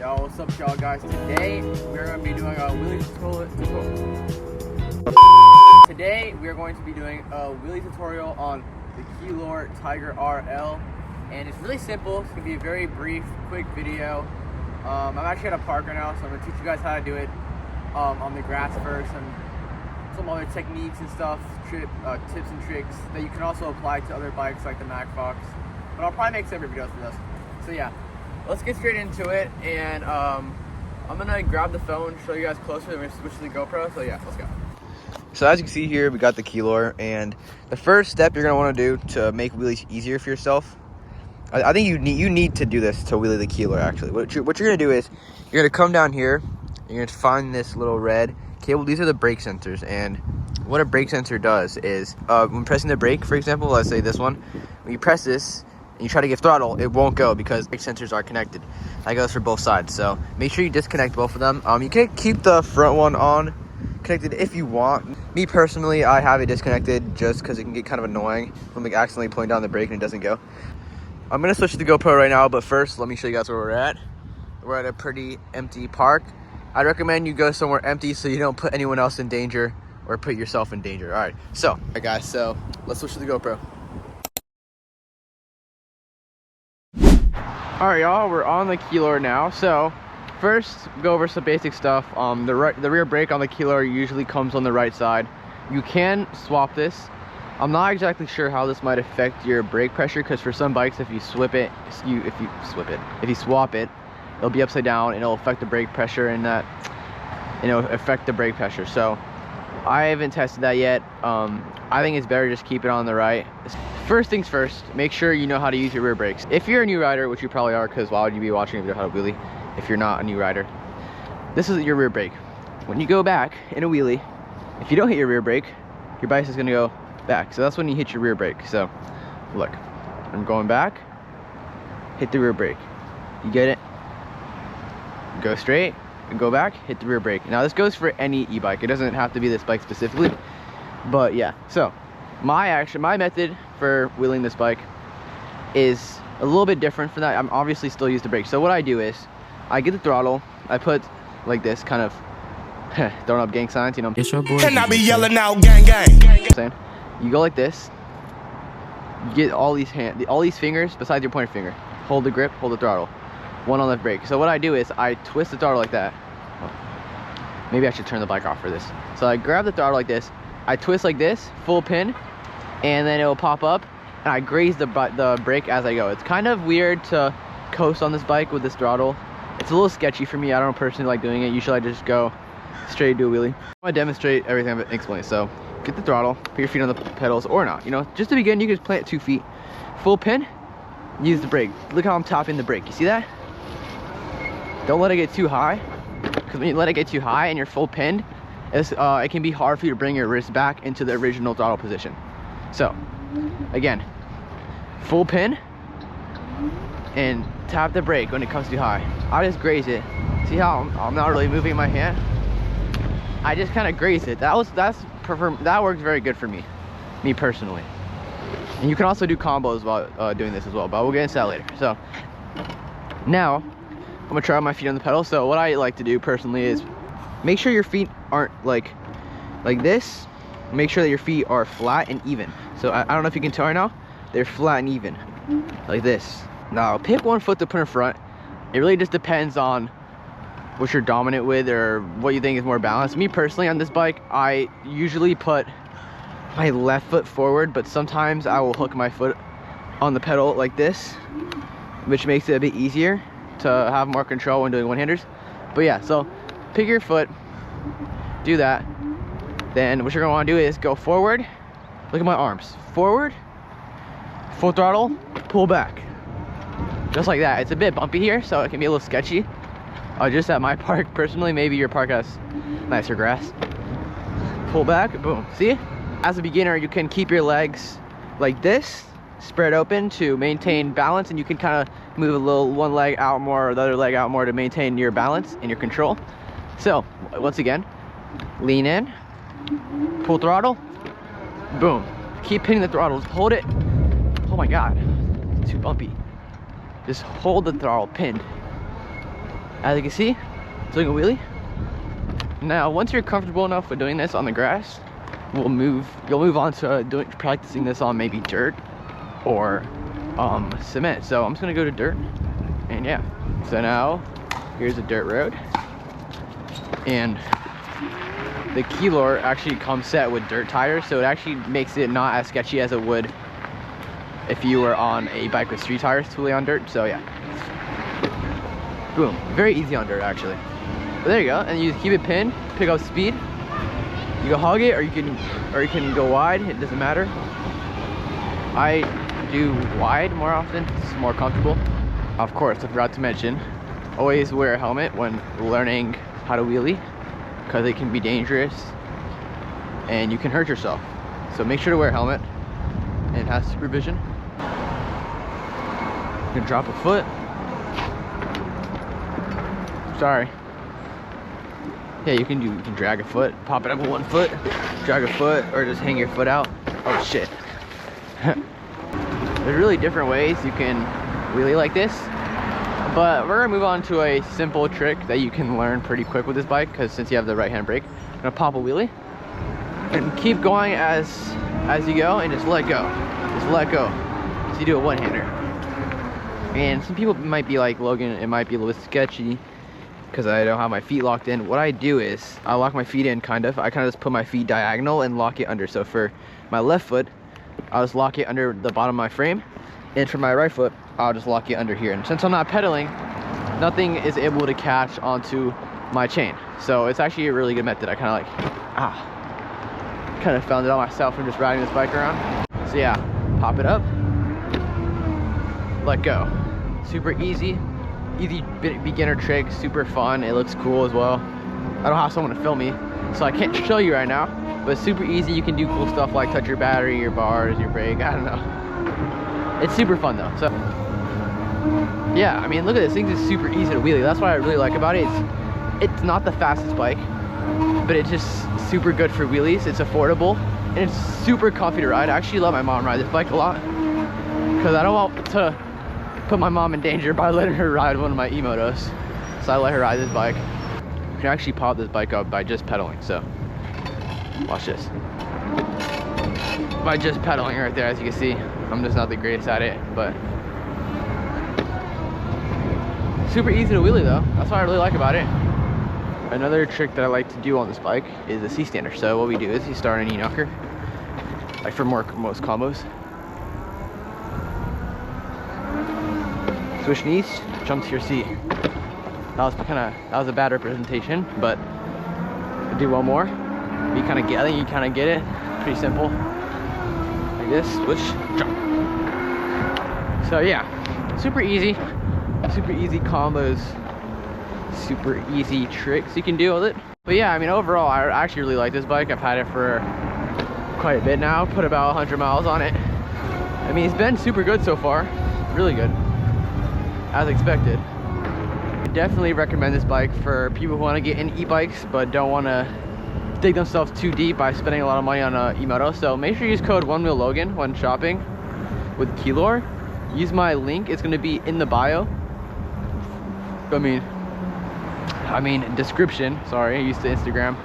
Yo, what's up, y'all guys? Today we're going to be doing a wheelie tutorial. Today we are going to be doing a wheelie tutorial on the Qiolor Tiger RL, and it's really simple. It's going to be a very brief, quick video. I'm actually at a park right now, so I'm going to teach you guys how to do it on the grass first, and some other techniques and stuff, tips and tricks that you can also apply to other bikes like the Mac Fox. But I'll probably make separate videos for this. So yeah. Let's get straight into it, and I'm gonna grab the phone, show you guys closer, then we're gonna switch to the GoPro. So yeah, let's go. So as you can see here, we got the Qiolor, and the first step you're gonna want to do to make wheelies easier for yourself, I think you need to do this to wheelie the Qiolor. Actually, what you're gonna do is you're gonna come down here, and you're gonna find this little red cable. These are the brake sensors, and what a brake sensor does is when pressing the brake, for example, let's say this one, when you press this and you try to give throttle, it won't go because brake sensors are connected. That goes for both sides, so make sure you disconnect both of them. You can keep the front one on connected if you want. Me personally, I have it disconnected just because it can get kind of annoying when I'm accidentally pulling down the brake and it doesn't go. I'm gonna switch to the GoPro right now, but first let me show you guys where we're at. We're at a pretty empty park. I'd recommend you go somewhere empty so you don't put anyone else in danger or put yourself in danger. All right, guys, so let's switch to the GoPro. Alright, y'all, we're on the Qiolor now. So first, go over some basic stuff. The rear brake on the Qiolor usually comes on the right side. You can swap this. I'm not exactly sure how this might affect your brake pressure, because for some bikes, if you swap it, it'll be upside down and it'll affect the brake pressure, and that affect the brake pressure. So I haven't tested that yet. I think it's better just keep it on the right. First things first, make sure you know how to use your rear brakes. If you're a new rider, which you probably are, because why would you be watching a video how to wheelie if you're not a new rider? This is your rear brake. When you go back in a wheelie, if you don't hit your rear brake, your bike is gonna go back. So that's when you hit your rear brake. So look, I'm going back, hit the rear brake. You get it? Go straight and go back, hit the rear brake. Now this goes for any e-bike. It doesn't have to be this bike specifically, but yeah. So my method for wheeling this bike is a little bit different from that. I'm obviously still use the brake. So what I do is I get the throttle, I put like this, kind of throwing up gang signs, you know. It's your boy. And I be yelling out gang gang. Saying, you go like this, you get all these fingers besides your pointer finger. Hold the grip, hold the throttle. One on the brake. So what I do is I twist the throttle like that. Oh, maybe I should turn the bike off for this. So I grab the throttle like this, I twist like this, full pin, and then it will pop up, and I graze the brake as I go. It's kind of weird to coast on this bike with this throttle. It's a little sketchy for me. I don't personally like doing it. Usually I just go straight to a wheelie. I'm gonna demonstrate everything I've explained. So get the throttle, put your feet on the pedals or not. Just to begin, you can just plant 2 feet. Full pin, use the brake. Look how I'm tapping the brake. You see that? Don't let it get too high, because when you let it get too high and you're full pinned, it can be hard for you to bring your wrist back into the original throttle position. So again, full pin and tap the brake when it comes too high. I just graze it. See how I'm not really moving my hand? I just kind of graze it. That works very good for me personally. And you can also do combos while doing this as well, but we'll get into that later. So now I'm gonna try my feet on the pedal. So what I like to do personally is make sure your feet aren't like this. Make sure that your feet are flat and even. So I don't know if you can tell right now, they're flat and even, like this. Now pick one foot to put in front. It really just depends on what you're dominant with or what you think is more balanced. Me personally, on this bike, I usually put my left foot forward, but sometimes I will hook my foot on the pedal like this, which makes it a bit easier to have more control when doing one-handers. But yeah, so pick your foot, do that. Then what you're gonna wanna do is go forward. Look at my arms. Forward, full throttle, pull back. Just like that. It's a bit bumpy here, so it can be a little sketchy. Just at my park, personally. Maybe your park has nicer grass. Pull back, boom. See? As a beginner, you can keep your legs like this, spread open to maintain balance, and you can kind of move one leg out more or the other leg out more to maintain your balance and your control. So once again, lean in, pull throttle, boom. Keep hitting the throttle, hold it. Oh my god, it's too bumpy. Just hold the throttle pinned, As you can see, it's doing a wheelie. Now, once you're comfortable enough with doing this on the grass, you'll move on to practicing this on maybe dirt or cement. So I'm just gonna go to dirt, and yeah. So now, here's a dirt road, and the Qiolor actually comes set with dirt tires, so it actually makes it not as sketchy as it would if you were on a bike with street tires totally on dirt. So yeah, boom, very easy on dirt actually. But there you go, and you just keep it pinned, pick up speed. You can hug it, or you can go wide. It doesn't matter. I do wide more often. It's more comfortable. Of course, I forgot to mention, always wear a helmet when learning how to wheelie, because it can be dangerous and you can hurt yourself. So make sure to wear a helmet and have supervision. You can drop a foot. Sorry. Yeah, you can drag a foot, pop it up with 1 foot, drag a foot, or just hang your foot out. Oh shit. There's really different ways you can wheelie like this, but we're gonna move on to a simple trick that you can learn pretty quick with this bike, because since you have the right hand brake, I'm gonna pop a wheelie and keep going as you go, and just let go. Just let go. So you do a one-hander. And some people might be like, Logan, it might be a little bit sketchy because I don't have my feet locked in. What I do is I lock my feet in I kind of just put my feet diagonal and lock it under. So for my left foot, I'll just lock it under the bottom of my frame, and for my right foot, I'll just lock it under here. And since I'm not pedaling, nothing is able to catch onto my chain. So it's actually a really good method. I kind of found it out myself from just riding this bike around. So yeah, pop it up, let go. Super easy beginner trick, super fun. It looks cool as well. I don't have someone to film me, so I can't show you right now, but super easy. You can do cool stuff like touch your battery, your bars, your brake, I don't know. It's super fun though. So yeah, I mean, look at this thing, is super easy to wheelie. That's what I really like about it. It's not the fastest bike, but it's just super good for wheelies. It's affordable and it's super comfy to ride. I actually let my mom ride this bike a lot because I don't want to put my mom in danger by letting her ride one of my e-motos. So I let her ride this bike. You can actually pop this bike up by just pedaling. So watch this. By just pedaling right there, as you can see. I'm just not the greatest at it, but super easy to wheelie though. That's what I really like about it. Another trick that I like to do on this bike is the C-stander. So what we do is you start an E-knocker, like for most combos. Switch knees, jump to your seat. That was a bad representation, but I'll do one more. You kind of get it. Pretty simple. Like this, switch, jump. So yeah, super easy combos, super easy tricks you can do with it. But yeah, I mean, overall, I actually really like this bike. I've had it for quite a bit now, put about 100 miles on it. I mean, it's been super good so far, really good, as expected. I definitely recommend this bike for people who want to get into e-bikes but don't want to dig themselves too deep by spending a lot of money on a e-moto. So make sure you use code OneWheelLogan when shopping with Qiolor. Use my link, it's going to be in the bio. I mean description, sorry, I used to Instagram.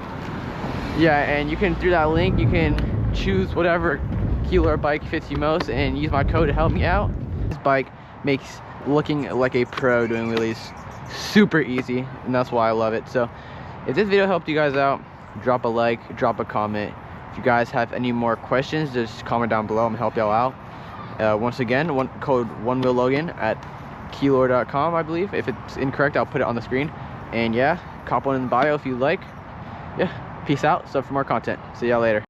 Yeah, and you can, through that link, you can choose whatever Qiolor bike fits you most and use my code to help me out. This bike makes looking like a pro doing wheelies super easy, and that's why I love it. So if this video helped you guys out, drop a like, drop a comment. If you guys have any more questions, just comment down below and help y'all out. Once again, code OneWheelLogan at Qiolor.com, I believe. If it's incorrect, I'll put it on the screen. And yeah, cop one in the bio if you like. Yeah, peace out. Sub for more content. See y'all later.